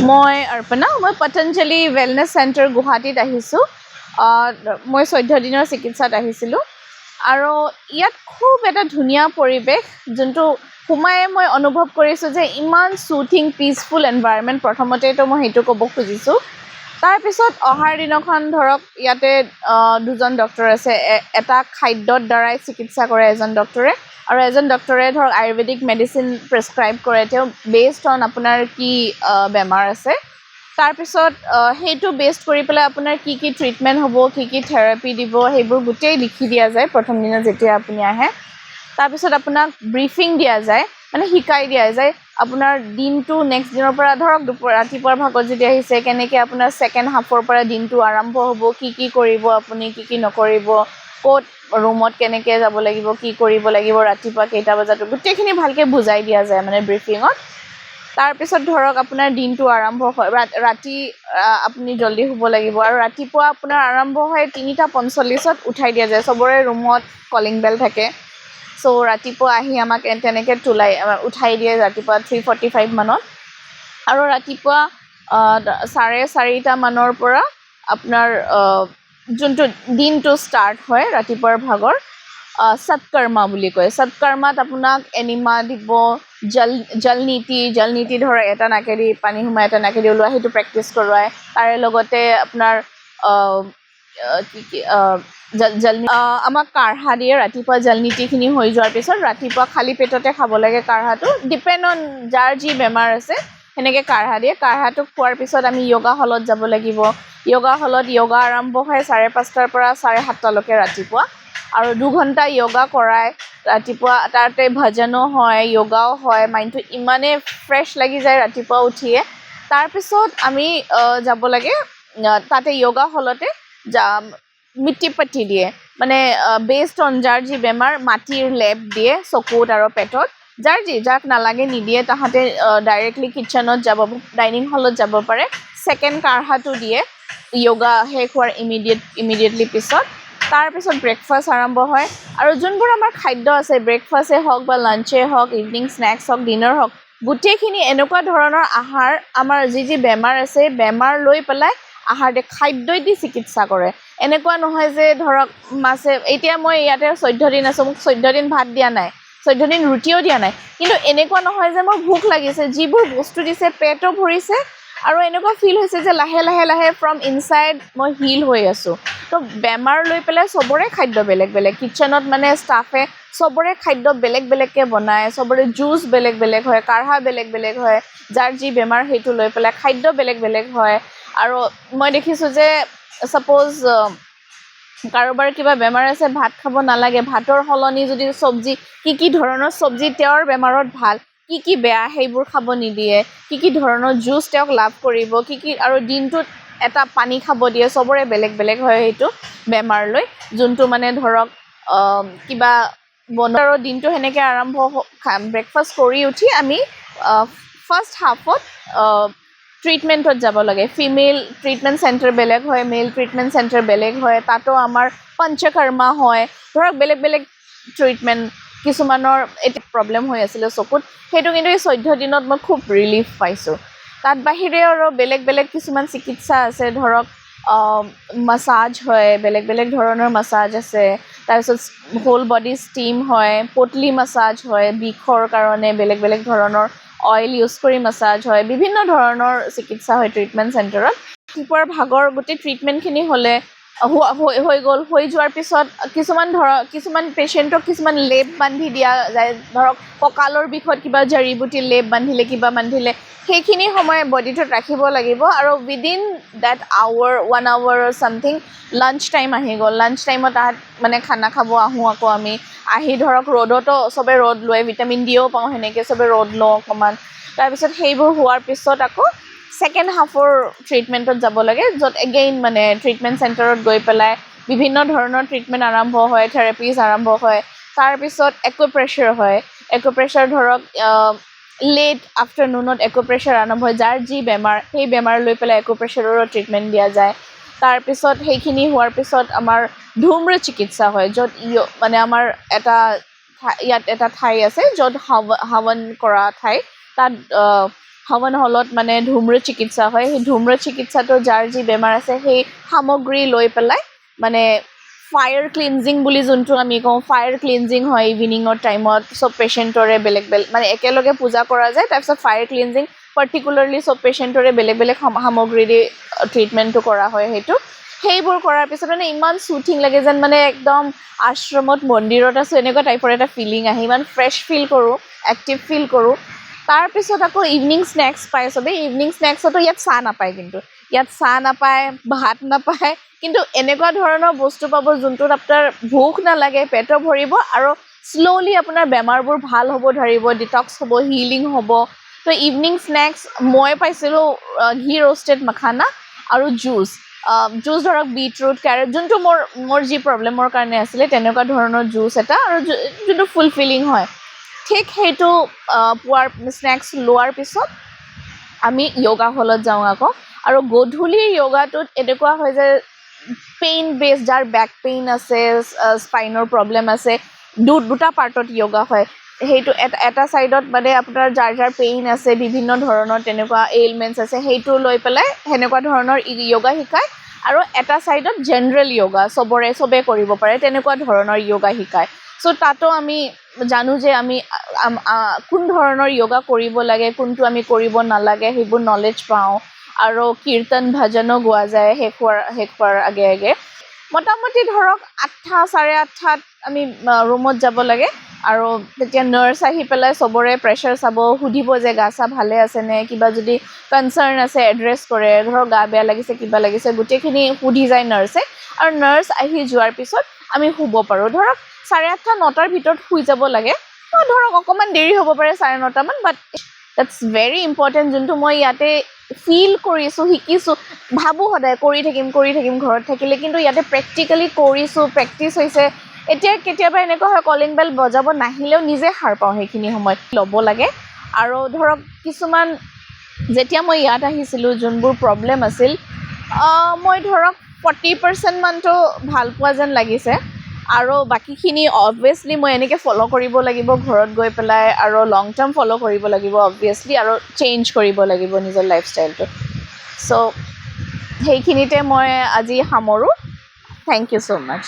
মই অৰ্পণা মই Patanjali wellness centre গুৱাহাটীত আহিছোঁ মই 14 দিনৰ চিকিৎসাত আহিছিলোঁ আৰু ইয়াত খুব এটা ধুনীয়া পৰিৱেশ যোনটো সোমায়ে মই অনুভৱ কৰিছোঁ যে ইমান চুথিং পিচফুল এনভাইৰনমেণ্ট প্ৰথমতেতো মই সেইটো ক'ব খুজিছোঁ তাৰপিছত অহাৰ দিনাখন ধৰক ইয়াতে দুজন ডক্টৰ আছে এটা খাদ্যৰ দ্বাৰাই চিকিৎসা কৰে এজন ডক্টৰে আৰু এজন ডক্টৰে ধৰক আয়ুৰ্বেদিক মেডিচিন প্ৰেছক্ৰাইব কৰে তেওঁ বেছড অন আপোনাৰ কি বেমাৰ আছে তাৰপিছত সেইটো বেছড কৰি পেলাই আপোনাৰ কি কি ট্ৰিটমেণ্ট হ'ব কি কি থেৰাপি দিব সেইবোৰ গোটেই লিখি দিয়া যায় প্ৰথম দিনা যেতিয়া আপুনি আহে তাৰপিছত আপোনাক ব্ৰিফিং দিয়া যায় মানে শিকাই দিয়া যায় আপোনাৰ দিনটো নেক্সট দিনৰ পৰা ধৰক ৰাতিপুৱাৰ ভাগত যদি আহিছে কেনেকৈ আপোনাৰ ছেকেণ্ড হাফৰ পৰা দিনটো আৰম্ভ হ'ব কি কৰিব আপুনি কি নকৰিব ক'ত ৰুমত কেনেকৈ যাব লাগিব কি কৰিব লাগিব ৰাতিপুৱা কেইটা বজাত গোটেইখিনি ভালকৈ বুজাই দিয়া যায় মানে ব্ৰিফিঙত তাৰপিছত ধৰক আপোনাৰ দিনটো আৰম্ভ হয় ৰাতি আপুনি জল্দি শুব লাগিব আৰু ৰাতিপুৱা আপোনাৰ আৰম্ভ হয় 3:45 উঠাই দিয়া যায় চবৰে ৰুমত কলিং বেল থাকে চ' ৰাতিপুৱা আহি আমাক তেনেকৈ উঠাই দিয়ে ৰাতিপুৱা 3:45 মানত আৰু ৰাতিপুৱা 4:30 মানৰ পৰা আপোনাৰ যোনটো দিনটো ষ্টাৰ্ট হয় ৰাতিপুৱাৰ ভাগৰ সৎকৰ্মা বুলি কয় সৎকৰ্মাত আপোনাক এনিমা দিব জলনীতি ধৰক এটা নাকেদি পানী সোমাই এটা নাকেদি ওলোৱা সেইটো প্ৰেক্টিচ কৰোৱায় তাৰে লগতে আপোনাৰ আমাক কাঢ়া দিয়ে ৰাতিপুৱা জলনীতিখিনি হৈ যোৱাৰ পিছত ৰাতিপুৱা খালী পেটতে খাব লাগে কাঢ়াটো ডিপেণ্ড অন যাৰ যি বেমাৰ আছে সেনেকৈ কাঢ়া দিয়ে কাঢ়াটো খোৱাৰ পিছত আমি য়োগা হলত যাব লাগিব য়োগা হলত য়োগা আৰম্ভ হয় 5:30 পৰা 7:30লৈকে ৰাতিপুৱা আৰু 2 ঘণ্টা য়োগা কৰায় ৰাতিপুৱা তাতে ভজনো হয় য়োগাও হয় মাইণ্ডটো ইমানেই ফ্ৰেছ লাগি যায় ৰাতিপুৱা উঠিয়ে তাৰপিছত আমি যাব লাগে তাতে য়োগা হলতে মিট্টি পাটি দিয়ে মানে বেছড অন যাৰ যি বেমাৰ মাটিৰ লেপ দিয়ে চকুত আৰু পেটত যাক নালাগে নিদিয়ে তাহাঁতে ডাইৰেক্টলি কিটচেনত যাব ডাইনিং হলত যাব পাৰে ছেকেণ্ড কাঢ়াটো দিয়ে য়োগা শেষ হোৱাৰ ইমিডিয়েটলি পিছত তাৰপিছত ব্ৰেকফাষ্ট আৰম্ভ হয় আৰু যোনবোৰ আমাৰ খাদ্য আছে ব্ৰেকফাষ্টেই হওক বা লাঞ্চেই হওক ইভিনিং স্নেক্স হওক ডিনাৰ হওক গোটেইখিনি এনেকুৱা ধৰণৰ আহাৰ আমাৰ যি বেমাৰ আছে বেমাৰ লৈ পেলাই আহাৰ দিয়ে খাদ্যই দি চিকিৎসা কৰে এনেকুৱা নহয় যে ধৰক মাছে এতিয়া মই ইয়াতে 14 দিন আছোঁ মোক 14 দিন ভাত দিয়া নাই 14 দিন ৰুটিও দিয়া নাই কিন্তু এনেকুৱা নহয় যে মোৰ ভোক লাগিছে যিবোৰ বস্তু দিছে পেটো ভৰিছে আৰু এনেকুৱা ফিল হৈছে যে লাহে লাহে ফ্ৰম ইনচাইড মই হিল হৈ আছোঁ তো বেমাৰ লৈ পেলাই চবৰে খাদ্য বেলেগ বেলেগ কিটচেনত মানে ষ্টাফে চবৰে খাদ্য বেলেগ বেলেগকৈ বনায় চবৰে জুচ বেলেগ বেলেগ হয় কাঢ়া বেলেগ বেলেগ হয় যাৰ যি বেমাৰ সেইটো লৈ পেলাই খাদ্য বেলেগ বেলেগ হয় আৰু মই দেখিছোঁ যে ছাপ'জ কাৰোবাৰ কিবা বেমাৰ আছে ভাত খাব নালাগে ভাতৰ সলনি যদি চব্জি কি ধৰণৰ চব্জি তেওঁৰ বেমাৰত ভাল কি বেয়া সেইবোৰ খাব নিদিয়ে কি ধৰণৰ জুচ তেওঁক লাভ কৰিব কি আৰু দিনটোত এটা পানী খাব দিয়ে চবৰে বেলেগ বেলেগ হয় সেইটো বেমাৰ লৈ যোনটো মানে ধৰক কিবা বনোৱাৰ দিনটো সেনেকৈ আৰম্ভ ব্ৰেকফাষ্ট কৰি উঠি আমি ফাৰ্ষ্ট হাফত ট্ৰিটমেণ্টত যাব লাগে ফিমেল ট্ৰিটমেণ্ট চেণ্টাৰ বেলেগ হয় মেল ট্ৰিটমেণ্ট চেণ্টাৰ বেলেগ হয় তাতো আমাৰ পঞ্চকৰ্মা হয় ধৰক বেলেগ বেলেগ ট্ৰিটমেণ্ট কিছুমানৰ এতিয়া প্ৰব্লেম হৈ আছিলে চকুত সেইটো কিন্তু এই 14 দিনত মই খুব ৰিলিফ পাইছোঁ তাত বাহিৰে আৰু বেলেগ বেলেগ কিছুমান চিকিৎসা আছে ধৰক মাছাজ হয় বেলেগ বেলেগ ধৰণৰ মাছাজ আছে তাৰপিছত হোল বডি ষ্টিম হয় পটলি মাছাজ হয় বিষৰ কাৰণে বেলেগ বেলেগ ধৰণৰ অইল ইউজ কৰি মাছাজ হয় বিভিন্ন ধৰণৰ চিকিৎসা হয় ট্ৰিটমেণ্ট চেণ্টাৰত ৰাতিপুৱাৰ ভাগৰ গোটেই ট্ৰিটমেণ্টখিনি হ'লে হৈ গ'ল হৈ যোৱাৰ পিছত কিছুমান পেচেণ্টক কিছুমান লেপ বান্ধি দিয়া যায় ধৰক কঁকালৰ বিষত কিবা জাৰি বুটি লেপ বান্ধিলে কিবা বান্ধিলে সেইখিনি সময় বডিটোত ৰাখিব লাগিব আৰু within that hour 1 hour something lunch time আহি গ'ল লাঞ্চ টাইমত তাত মানে খানা খাব আহোঁ আকৌ আমি আহি ধৰক ৰ'দতো চবে ৰ'দ লয় ভিটামিন ডিও পাওঁ সেনেকৈ চবে ৰ'দ লওঁ অকণমান তাৰপিছত সেইবোৰ হোৱাৰ পিছত আকৌ ছেকেণ্ড হাফৰ ট্ৰিটমেণ্টত যাব লাগে য'ত এগেইন মানে ট্ৰিটমেণ্ট চেণ্টাৰত গৈ পেলাই বিভিন্ন ধৰণৰ ট্ৰিটমেণ্ট আৰম্ভ হয় থেৰাপিজ আৰম্ভ হয় তাৰপিছত একুপ্ৰেছাৰ হয় একুপ্ৰেছাৰ ধৰক লেট আফটাৰনুনত একুপ্ৰেছাৰ আৰম্ভ হয় যাৰ যি বেমাৰ সেই বেমাৰ লৈ পেলাই একুপ্ৰেছাৰৰো ট্ৰিটমেণ্ট দিয়া যায় তাৰপিছত সেইখিনি হোৱাৰ পিছত আমাৰ ধুম্ৰ চিকিৎসা হয় য'ত মানে আমাৰ ইয়াত এটা ঠাই আছে য'ত হাৱন কৰা ঠাই তাত হাৱন হলত মানে ধুম্ৰ চিকিৎসা হয় সেই ধুম্ৰ চিকিৎসাটো যাৰ যি বেমাৰ আছে সেই সামগ্ৰী লৈ পেলাই মানে ফায়াৰ ক্লিনজিং বুলি যোনটো আমি কওঁ ফায়াৰ ক্লিনজিং হয় ইভিনিঙৰ টাইমত চব পেচেণ্টৰে বেলেগ বেলেগ মানে একেলগে পূজা কৰা যায় তাৰপিছত ফায়াৰ ক্লিনজিং পাৰ্টিকুলাৰলি চব পেচেণ্টৰে বেলেগ বেলেগ সামগ্ৰী দি ট্ৰিটমেণ্টটো কৰা হয় সেইবোৰ কৰাৰ পিছত মানে ইমান চুথিং লাগে যেন মানে একদম আশ্ৰমত মন্দিৰত আছোঁ এনেকুৱা টাইপৰ এটা ফিলিং আহে ইমান ফ্ৰেছ ফিল কৰোঁ এক্টিভ ফিল কৰোঁ তাৰপিছত আকৌ ইভিনিং স্নেক্স পায় চবেই ইভিনিং স্নেক্সতো ইয়াত চাহ নাপায় কিন্তু ইয়াত চাহ নাপায় ভাত নাপায় কিন্তু এনেকুৱা ধৰণৰ বস্তু পাব যোনটোত আপোনাৰ ভোক নালাগে পেটো ভৰিব আৰু শ্ল'লি আপোনাৰ বেমাৰবোৰ ভাল হ'ব ধৰিব ডিটক্স হ'ব হিলিং হ'ব তো ইভিনিং স্নেক্স মই পাইছিলোঁ ঘি ৰোষ্টেড মাখানা আৰু জুচ ধৰক বিটৰুট কেৰেট যোনটো মোৰ যি প্ৰব্লেমৰ কাৰণে আছিলে তেনেকুৱা ধৰণৰ জুচ এটা আৰু যোনটো ফুলফিলিং হয় ঠিক সেইটো পোৱাৰ স্নেক্স লোৱাৰ পিছত আমি য়োগা হলত যাওঁ আকৌ আৰু গধূলিৰ য়োগাটোত এনেকুৱা হয় যে পেইন বেছ যাৰ বেক পেইন আছে স্পাইনৰ প্ৰব্লেম আছে দুটা পাৰ্টত য়োগা হয় সেইটো এটা ছাইডত মানে আপোনাৰ যাৰ পেইন আছে বিভিন্ন ধৰণৰ তেনেকুৱা এইলমেণ্টছ আছে সেইটো লৈ পেলাই সেনেকুৱা ধৰণৰ য়োগা শিকায় আৰু এটা ছাইডত জেনেৰেল য়োগা চবে কৰিব পাৰে তেনেকুৱা ধৰণৰ য়োগা শিকায় চ' তাতো আমি জানো যে আমি কোন ধৰণৰ য়োগা কৰিব লাগে কোনটো আমি কৰিব নালাগে সেইবোৰ নলেজ পাওঁ আৰু কীৰ্তন ভজনো গোৱা যায় শেষ হোৱাৰ আগে মোটামুটি ধৰক 8টা 8:30 আমি ৰুমত যাব লাগে আৰু তেতিয়া নাৰ্ছ আহি পেলাই চবৰে প্ৰেছাৰ চাব সুধিব যে গা চা ভালে আছেনে কিবা যদি কনচাৰ্ণ আছে এড্ৰেছ কৰে ধৰক গা বেয়া লাগিছে কিবা লাগিছে গোটেইখিনি সুধি যায় নাৰ্ছে আৰু নাৰ্ছ আহি যোৱাৰ পিছত আমি শুব পাৰোঁ ধৰক 8:30 9টাৰ ভিতৰত শুই যাব লাগে ধৰক অকণমান দেৰি হ'ব পাৰে 9:30 মান বাট দ্যাটছ ভেৰি ইম্পৰ্টেণ্ট যোনটো মই ইয়াতে ফিল কৰিছোঁ শিকিছোঁ ভাবোঁ সদায় কৰি থাকিম ঘৰত থাকিলে কিন্তু ইয়াতে প্ৰেক্টিকেলি কৰিছোঁ প্ৰেক্টিচ হৈছে এতিয়া কেতিয়াবা এনেকুৱা হয় কলিং বেল বজাব নাহিলেও নিজে সাৰ পাওঁ সেইখিনি সময়ত ল'ব লাগে আৰু ধৰক কিছুমান যেতিয়া মই ইয়াত আহিছিলোঁ যোনবোৰ প্ৰব্লেম আছিল মই ধৰক 40% মানটো ভাল পোৱা যেন লাগিছে আৰু বাকীখিনি অবভিয়াছলি মই এনেকৈ ফ'ল' কৰিব লাগিব ঘৰত গৈ পেলাই আৰু লং টাৰ্ম ফ'ল' কৰিব লাগিব অবভিয়াছলি আৰু চেঞ্জ কৰিব লাগিব নিজৰ লাইফষ্টাইলটো চ' সেইখিনিতে মই আজি সামৰোঁ থেংক ইউ ছ' মাছ